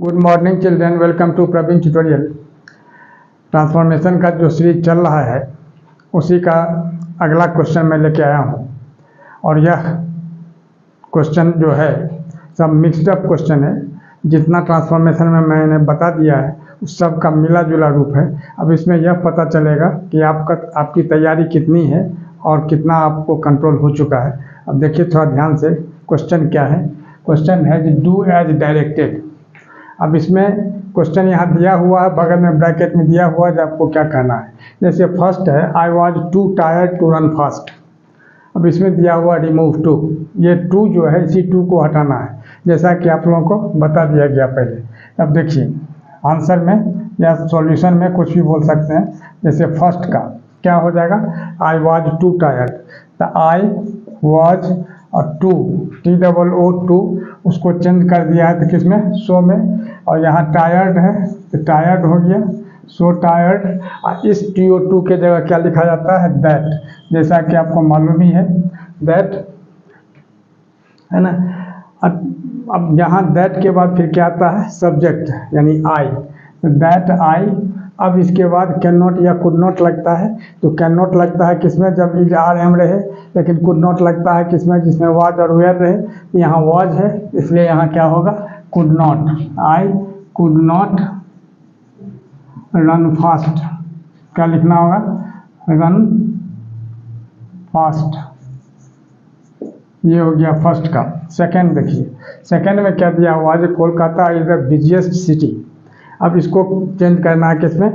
Good morning children, welcome to Praveen tutorial. Transformation का जो series चल रहा है उसी का अगला क्वेश्चन मैं लेके आया हूँ। और यह क्वेश्चन जो है सब मिक्सड अप क्वेश्चन है। जितना ट्रांसफॉर्मेशन में मैंने बता दिया है उस सब का मिला जुला रूप है। अब इसमें यह पता चलेगा कि आपकी तैयारी कितनी है और कितना आपको कंट्रोल हो चुका है। अब देखिए थोड़ा ध्यान से, क्वेश्चन क्या है। क्वेश्चन है डू एज डायरेक्टेड। अब इसमें क्वेश्चन यहाँ दिया हुआ है, बगल में ब्रैकेट में दिया हुआ है आपको क्या करना है। जैसे फर्स्ट है I was too tired to run fast. अब इसमें दिया हुआ रिमूव टू, ये टू जो है इसी टू को हटाना है, जैसा कि आप लोगों को बता दिया गया पहले। अब देखिए आंसर में या सॉल्यूशन में कुछ भी बोल सकते हैं। जैसे फर्स्ट का क्या हो जाएगा, आई वॉज टू टायर्ड, तो आई वॉज और टू TOO उसको चेंज कर दिया है तो किसमें, सो में। और यहाँ टायर्ड है तो टायर्ड हो गया, सो टायर्ड। और इस TO2 के जगह क्या लिखा जाता है, दैट, जैसा कि आपको मालूम ही है दैट, है ना। अब यहाँ दैट के बाद फिर क्या आता है, सब्जेक्ट यानी आई, तो दैट आई। अब इसके बाद कैन नॉट या कुड नॉट लगता है, तो कैन नॉट लगता है किसमें, जब इज आर एम रहे। लेकिन कुड नॉट लगता है किसमें, जिसमें वाज और वेयर रहे। तो यहाँ वाज है इसलिए यहाँ क्या होगा, could not. I could not run fast, क्या लिखना होगा, रन फास्ट। ये हो गया फर्स्ट का। सेकंड देखिए, सेकंड में क्या दिया हुआ है, Kolkata is the busiest city. अब इसको चेंज करना है किसमें,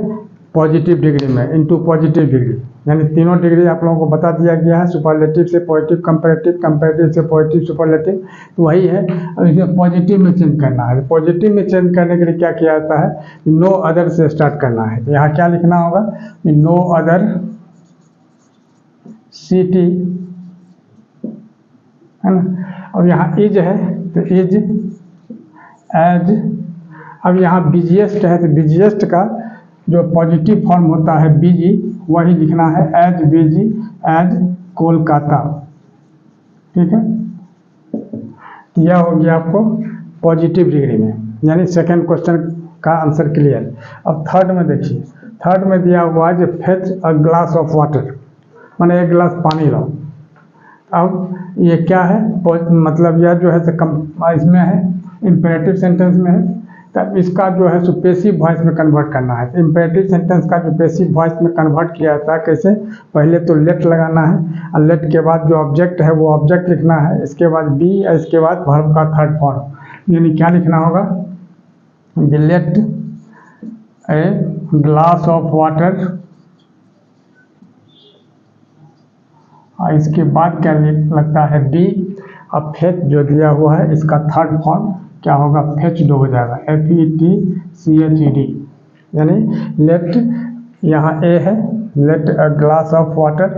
पॉजिटिव डिग्री में, इनटू पॉजिटिव डिग्री, यानी तीनों डिग्री आप लोगों को बता दिया गया है। सुपरलेटिव से पॉजिटिव कंपैरेटिव, कंपैरेटिव से पॉजिटिव सुपरलेटिव, तो वही है। अब इसे पॉजिटिव में चेंज करना है। पॉजिटिव में चेंज करने के लिए क्या किया जाता है, नो अदर से स्टार्ट करना है। तो यहाँ क्या लिखना होगा, नो अदर सिटी, है ना। अब यहाँ इज है तो इज एज। अब यहाँ बिजिएस्ट है तो बिजिएस्ट का जो पॉजिटिव फॉर्म होता है बीजी, वही लिखना है एज बीजी, एज कोलकाता। ठीक है, यह हो गया आपको पॉजिटिव डिग्री में, यानी सेकंड क्वेश्चन का आंसर क्लियर। अब थर्ड में देखिए, थर्ड में दिया हुआ है fetch a glass of water, माने एक गिलास पानी लाओ। अब ये क्या है, मतलब यह जो है इसमें है इम्पेरेटिव सेंटेंस में है, तब इसका जो है सो पैसिव वॉइस में कन्वर्ट करना है। इम्पेरेटिव सेंटेंस का जो पैसिव वॉइस में कन्वर्ट किया जाता है कैसे, पहले तो लेट लगाना है और लेट के बाद जो ऑब्जेक्ट है वो ऑब्जेक्ट लिखना है, इसके बाद बी और इसके बाद वर्ब का थर्ड फॉर्म। यानी क्या लिखना होगा, let a glass of water, और इसके बाद क्या लगता है, बी। अब फेच जो दिया हुआ है इसका थर्ड फॉर्म क्या होगा, फेच्ड हो जाएगा, FETCHED, यानी लेट, यहाँ ए है, let a glass of water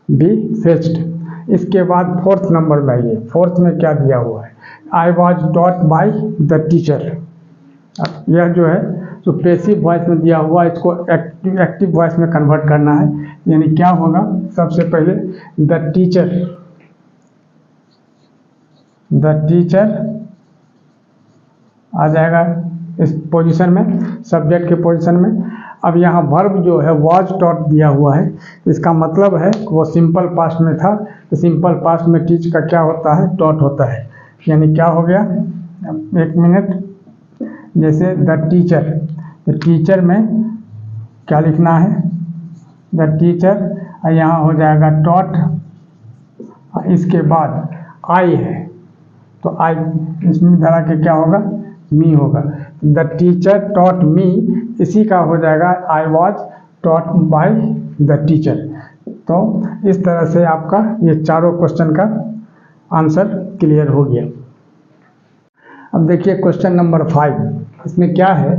be fetched. इसके बाद फोर्थ नंबर में आइए, फोर्थ में क्या दिया हुआ है, I was taught by the teacher. यह जो है तो पैसिव वॉइस में दिया हुआ, इसको एक्टिव वॉइस में कन्वर्ट करना है। यानी क्या होगा, सबसे पहले द टीचर, द टीचर आ जाएगा इस पोजीशन में, सब्जेक्ट के पोजीशन में। अब यहाँ वर्ब जो है वॉज टॉट दिया हुआ है, इसका मतलब है वो सिंपल पास्ट में था, तो सिंपल पास्ट में टीच का क्या होता है, टॉट होता है। यानी क्या हो गया, एक मिनट, जैसे द टीचर, तो टीचर में क्या लिखना है, द टीचर, यहाँ हो जाएगा टॉट, इसके बाद आई है तो आई इसमें धरा के क्या होगा, मी होगा। द टीचर टॉट मी, इसी का हो जाएगा I was taught by the teacher. तो इस तरह से आपका ये चारों क्वेश्चन का आंसर क्लियर हो गया। अब देखिए क्वेश्चन नंबर 5, इसमें क्या है,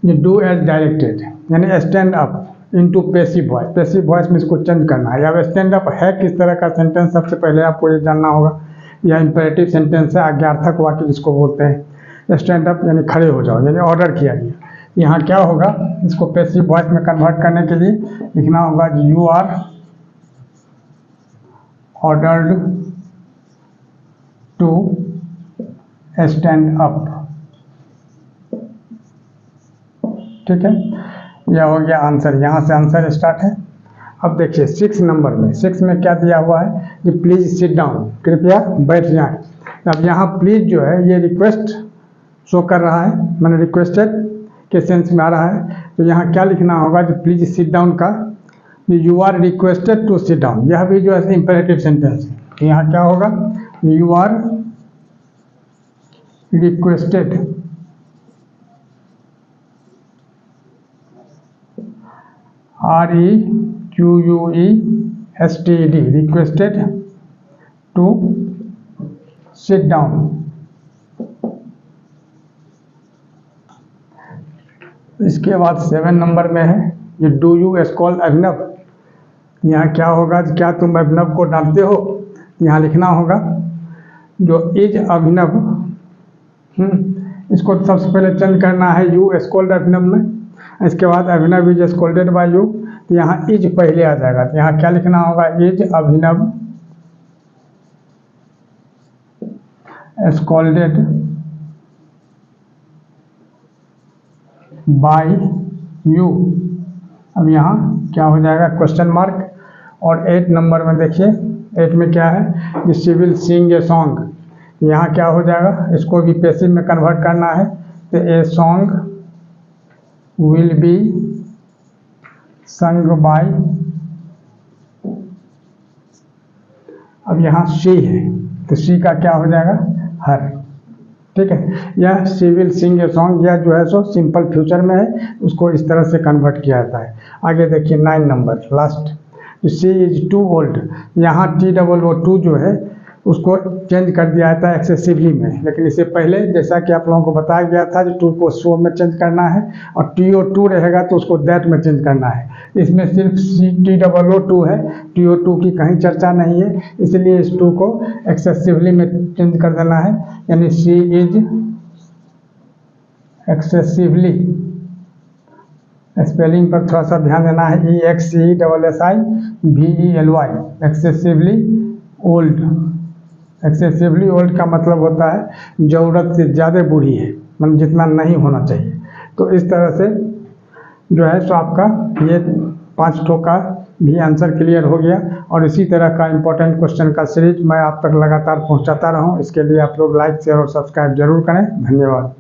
ये डू एज डायरेक्टेड, यानी stand up into passive voice. Passive voice में इसको चेंज करना है। अब स्टैंड अप है किस तरह का सेंटेंस, सबसे पहले आपको ये जानना होगा। यह इंपेरेटिव सेंटेंस है, आज्ञार्थक वाक्य जिसको बोलते हैं। स्टैंड अप यानी खड़े हो जाओ, यानी ऑर्डर किया गया। यहाँ क्या होगा, इसको पैसिव वॉइस में कन्वर्ट करने के लिए लिखना होगा you are ordered to stand up. ठीक है, यह हो गया आंसर, यहाँ से आंसर स्टार्ट है। अब देखिए 6 नंबर में, 6 में क्या दिया हुआ है कि प्लीज सिट डाउन, कृपया बैठ जाएं। अब यहाँ प्लीज जो है ये रिक्वेस्ट शो कर रहा है, मैंने रिक्वेस्टेड के सेंस में आ रहा है। तो यहाँ क्या लिखना होगा कि प्लीज सिट डाउन का you are requested to sit down, यह भी जो है इंपेरेटिव सेंटेंस है। तो यहाँ क्या होगा, you are requested REQUESTED requested to sit down. इसके बाद 7 नंबर में है ये डू यू स्कॉल अभिनव। यहाँ क्या होगा, क्या तुम अभिनव को डांटते हो। यहाँ लिखना होगा जो इज अभिनव, इसको सबसे पहले चेंज करना है यू स्कॉल्ड अभिनव में। इसके बाद अभिनव इज स्कॉल्डेड बाय यू, तो यहाँ इज पहले आ जाएगा। तो यहाँ क्या लिखना होगा, is Abhinav scolded by you. अब यहाँ क्या हो जाएगा, क्वेश्चन मार्क। और 8 नंबर में देखिए, 8 में क्या है कि she will sing a song. यहाँ क्या हो जाएगा, इसको भी पैसिव में कन्वर्ट करना है। तो a song will be sung by, अब यहाँ शी है तो शी का क्या हो जाएगा, हर। ठीक है, यह she will sing a song, यह जो है सो सिंपल फ्यूचर में है, उसको इस तरह से कन्वर्ट किया जाता है। आगे देखिए 9 number last, she is too old. यहाँ TOO जो है उसको चेंज कर दिया जाता है एक्सेसिवली में, लेकिन इससे पहले जैसा कि आप लोगों को बताया गया था कि टू को सो में चेंज करना है, और TO2 रहेगा तो उसको दैट में चेंज करना है। इसमें सिर्फ TOO है, TO2 की कहीं चर्चा नहीं है, इसलिए इस 2 को एक्सेसिवली में चेंज कर देना है। यानी शी इज एक्सेसिवली, स्पेलिंग पर थोड़ा सा ध्यान देना है, EXESSIVELY, excessively old. Excessively old का मतलब होता है ज़रूरत से ज़्यादा बूढ़ी है, मतलब जितना नहीं होना चाहिए। तो इस तरह से जो है सो आपका ये 5 ठो का भी आंसर क्लियर हो गया। और इसी तरह का इम्पोर्टेंट क्वेश्चन का सीरीज मैं आप तक लगातार पहुंचाता रहूं, इसके लिए आप लोग लाइक शेयर और सब्सक्राइब जरूर करें। धन्यवाद।